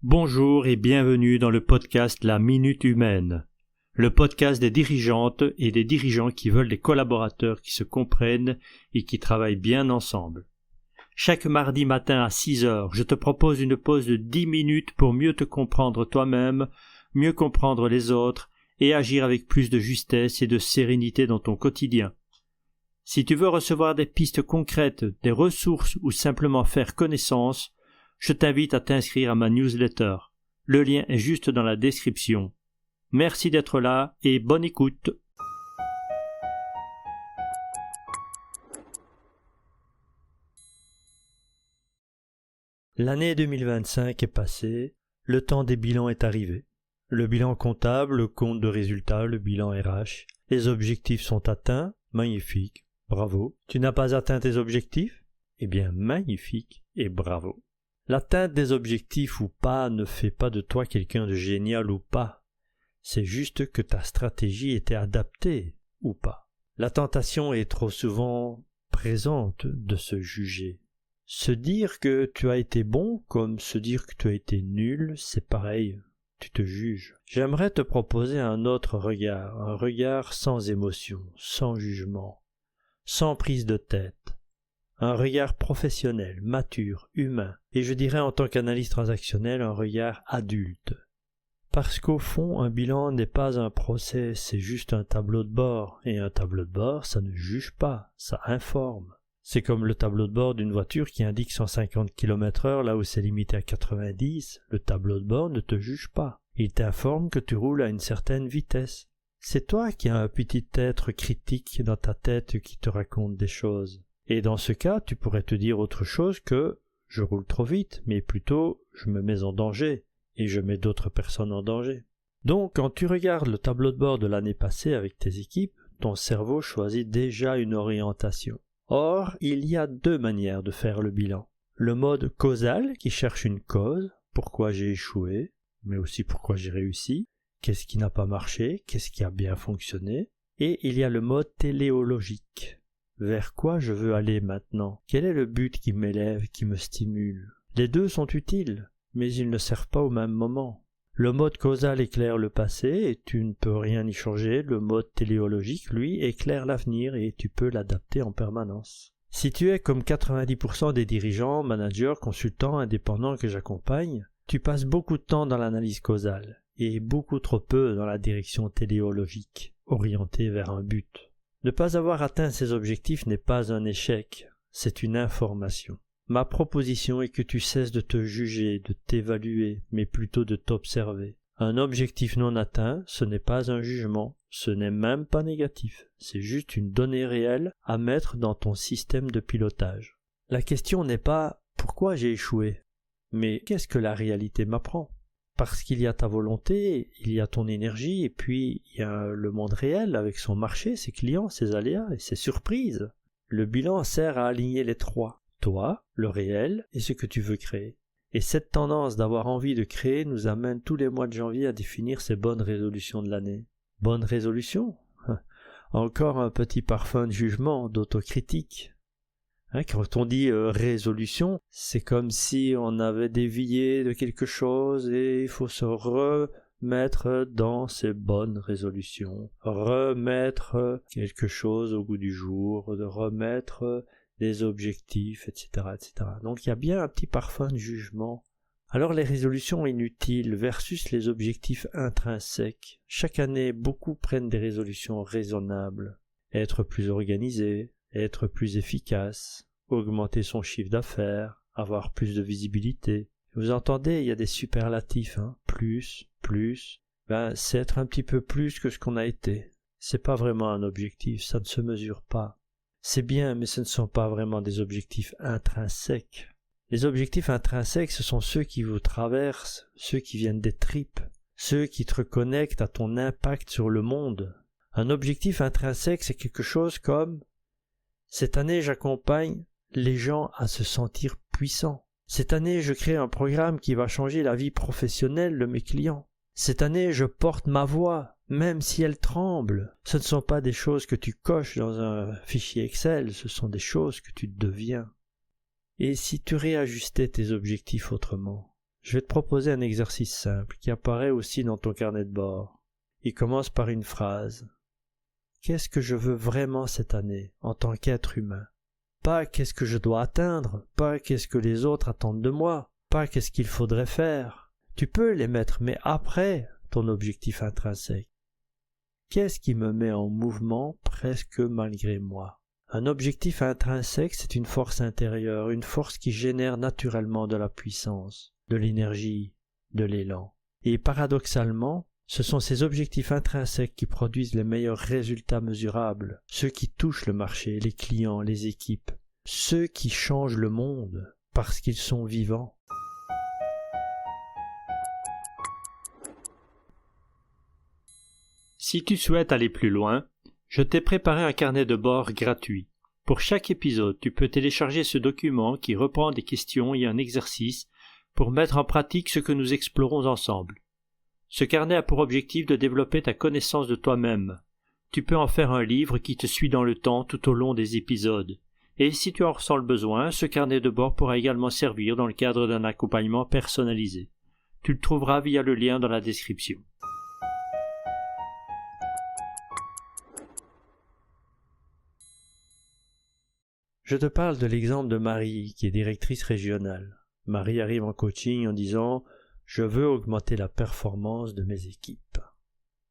Bonjour et bienvenue dans le podcast La Minute Humaine, le podcast des dirigeantes et des dirigeants qui veulent des collaborateurs qui se comprennent et qui travaillent bien ensemble. Chaque mardi matin à 6 heures, je te propose une pause de 10 minutes pour mieux te comprendre toi-même, mieux comprendre les autres et agir avec plus de justesse et de sérénité dans ton quotidien. Si tu veux recevoir des pistes concrètes, des ressources ou simplement faire connaissance, je t'invite à t'inscrire à ma newsletter. Le lien est juste dans la description. Merci d'être là et bonne écoute. L'année 2025 est passée, le temps des bilans est arrivé. Le bilan comptable, le compte de résultats, le bilan RH. Les objectifs sont atteints, magnifique, bravo. Tu n'as pas atteint tes objectifs? Eh bien, magnifique et bravo. L'atteinte des objectifs ou pas ne fait pas de toi quelqu'un de génial ou pas. C'est juste que ta stratégie était adaptée ou pas. La tentation est trop souvent présente de se juger. Se dire que tu as été bon comme se dire que tu as été nul, c'est pareil, tu te juges. J'aimerais te proposer un autre regard, un regard sans émotion, sans jugement, sans prise de tête. Un regard professionnel, mature, humain, et je dirais en tant qu'analyste transactionnel un regard adulte. Parce qu'au fond, un bilan n'est pas un procès, c'est juste un tableau de bord, et un tableau de bord, ça ne juge pas, ça informe. C'est comme le tableau de bord d'une voiture qui indique 150 km/h là où c'est limité à 90, le tableau de bord ne te juge pas, il t'informe que tu roules à une certaine vitesse. C'est toi qui as un petit être critique dans ta tête qui te raconte des choses. Et dans ce cas, tu pourrais te dire autre chose que « je roule trop vite », mais plutôt « je me mets en danger » et je mets d'autres personnes en danger. Donc, quand tu regardes le tableau de bord de l'année passée avec tes équipes, ton cerveau choisit déjà une orientation. Or, il y a deux manières de faire le bilan. Le mode causal qui cherche une cause, pourquoi j'ai échoué, mais aussi pourquoi j'ai réussi, qu'est-ce qui n'a pas marché, qu'est-ce qui a bien fonctionné, et il y a le mode téléologique. Vers quoi je veux aller maintenant? Quel est le but qui m'élève, qui me stimule? Les deux sont utiles, mais ils ne servent pas au même moment. Le mode causal éclaire le passé et tu ne peux rien y changer. Le mode téléologique, lui, éclaire l'avenir et tu peux l'adapter en permanence. Si tu es comme 90% des dirigeants, managers, consultants, indépendants que j'accompagne, tu passes beaucoup de temps dans l'analyse causale et beaucoup trop peu dans la direction téléologique, orientée vers un but. Ne pas avoir atteint ses objectifs n'est pas un échec, c'est une information. Ma proposition est que tu cesses de te juger, de t'évaluer, mais plutôt de t'observer. Un objectif non atteint, ce n'est pas un jugement, ce n'est même pas négatif, c'est juste une donnée réelle à mettre dans ton système de pilotage. La question n'est pas « pourquoi j'ai échoué ?», mais « qu'est-ce que la réalité m'apprend ?» Parce qu'il y a ta volonté, il y a ton énergie, et puis il y a le monde réel avec son marché, ses clients, ses aléas et ses surprises. Le bilan sert à aligner les trois, toi, le réel et ce que tu veux créer. Et cette tendance d'avoir envie de créer nous amène tous les mois de janvier à définir ces bonnes résolutions de l'année. Bonnes résolutions? Encore un petit parfum de jugement, d'autocritique. Quand on dit résolution, c'est comme si on avait dévié de quelque chose et il faut se remettre dans ces bonnes résolutions, remettre quelque chose au goût du jour, de remettre des objectifs, etc., etc. Donc il y a bien un petit parfum de jugement. Alors les résolutions inutiles versus les objectifs intrinsèques. Chaque année, beaucoup prennent des résolutions raisonnables. Être plus organisé, être plus efficace, augmenter son chiffre d'affaires, avoir plus de visibilité. Vous entendez, il y a des superlatifs, plus, c'est être un petit peu plus que ce qu'on a été. C'est pas vraiment un objectif, ça ne se mesure pas. C'est bien, mais ce ne sont pas vraiment des objectifs intrinsèques. Les objectifs intrinsèques, ce sont ceux qui vous traversent, ceux qui viennent des tripes, ceux qui te reconnectent à ton impact sur le monde. Un objectif intrinsèque, c'est quelque chose comme « Cette année, j'accompagne les gens à se sentir puissants. Cette année, je crée un programme qui va changer la vie professionnelle de mes clients. Cette année, je porte ma voix, même si elle tremble. » Ce ne sont pas des choses que tu coches dans un fichier Excel, ce sont des choses que tu deviens. Et si tu réajustais tes objectifs autrement? Je vais te proposer un exercice simple qui apparaît aussi dans ton carnet de bord. Il commence par une phrase. Qu'est-ce que je veux vraiment cette année en tant qu'être humain? Pas qu'est-ce que je dois atteindre, pas qu'est-ce que les autres attendent de moi, pas qu'est-ce qu'il faudrait faire. Tu peux les mettre, mais après ton objectif intrinsèque. Qu'est-ce qui me met en mouvement presque malgré moi? Un objectif intrinsèque, c'est une force intérieure, une force qui génère naturellement de la puissance, de l'énergie, de l'élan. Et paradoxalement, ce sont ces objectifs intrinsèques qui produisent les meilleurs résultats mesurables, ceux qui touchent le marché, les clients, les équipes, ceux qui changent le monde parce qu'ils sont vivants. Si tu souhaites aller plus loin, je t'ai préparé un carnet de bord gratuit. Pour chaque épisode, tu peux télécharger ce document qui reprend des questions et un exercice pour mettre en pratique ce que nous explorons ensemble. Ce carnet a pour objectif de développer ta connaissance de toi-même. Tu peux en faire un livre qui te suit dans le temps tout au long des épisodes. Et si tu en ressens le besoin, ce carnet de bord pourra également servir dans le cadre d'un accompagnement personnalisé. Tu le trouveras via le lien dans la description. Je te parle de l'exemple de Marie, qui est directrice régionale. Marie arrive en coaching en disant « Je veux augmenter la performance de mes équipes. »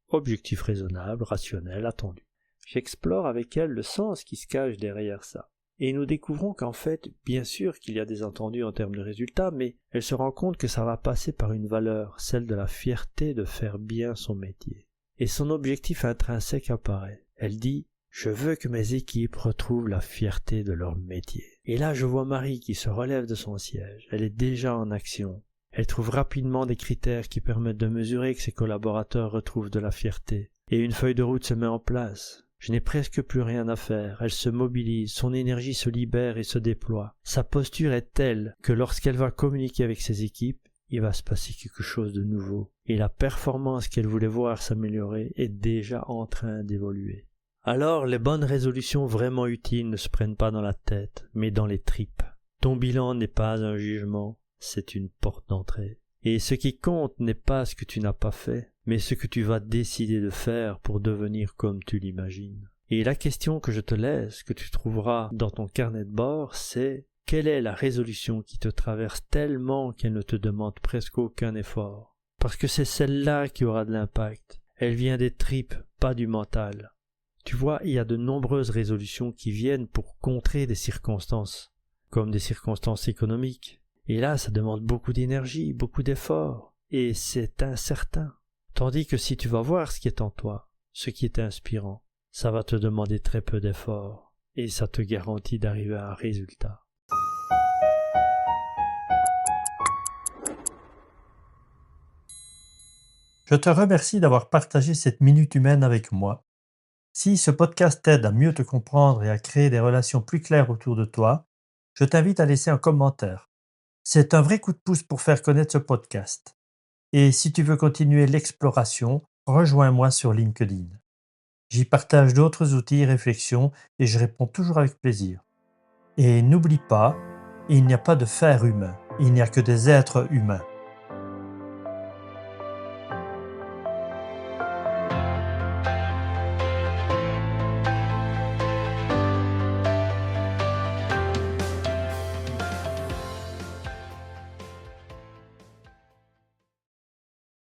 Objectif raisonnable, rationnel, attendu. J'explore avec elle le sens qui se cache derrière ça. Et nous découvrons qu'en fait, bien sûr qu'il y a des entendus en termes de résultats, mais elle se rend compte que ça va passer par une valeur, celle de la fierté de faire bien son métier. Et son objectif intrinsèque apparaît. Elle dit « Je veux que mes équipes retrouvent la fierté de leur métier. » Et là, je vois Marie qui se relève de son siège. Elle est déjà en action. Elle trouve rapidement des critères qui permettent de mesurer que ses collaborateurs retrouvent de la fierté. Et une feuille de route se met en place. Je n'ai presque plus rien à faire. Elle se mobilise, son énergie se libère et se déploie. Sa posture est telle que lorsqu'elle va communiquer avec ses équipes, il va se passer quelque chose de nouveau. Et la performance qu'elle voulait voir s'améliorer est déjà en train d'évoluer. Alors, les bonnes résolutions vraiment utiles ne se prennent pas dans la tête, mais dans les tripes. Ton bilan n'est pas un jugement, c'est une porte d'entrée. Et ce qui compte n'est pas ce que tu n'as pas fait, mais ce que tu vas décider de faire pour devenir comme tu l'imagines. Et la question que je te laisse, que tu trouveras dans ton carnet de bord, c'est quelle est la résolution qui te traverse tellement qu'elle ne te demande presque aucun effort? Parce que c'est celle-là qui aura de l'impact. Elle vient des tripes, pas du mental. Tu vois, il y a de nombreuses résolutions qui viennent pour contrer des circonstances, comme des circonstances économiques. Et là, ça demande beaucoup d'énergie, beaucoup d'efforts, et c'est incertain. Tandis que si tu vas voir ce qui est en toi, ce qui est inspirant, ça va te demander très peu d'efforts, et ça te garantit d'arriver à un résultat. Je te remercie d'avoir partagé cette minute humaine avec moi. Si ce podcast t'aide à mieux te comprendre et à créer des relations plus claires autour de toi, je t'invite à laisser un commentaire. C'est un vrai coup de pouce pour faire connaître ce podcast. Et si tu veux continuer l'exploration, rejoins-moi sur LinkedIn. J'y partage d'autres outils et réflexions et je réponds toujours avec plaisir. Et n'oublie pas, il n'y a pas de faire humain, il n'y a que des êtres humains.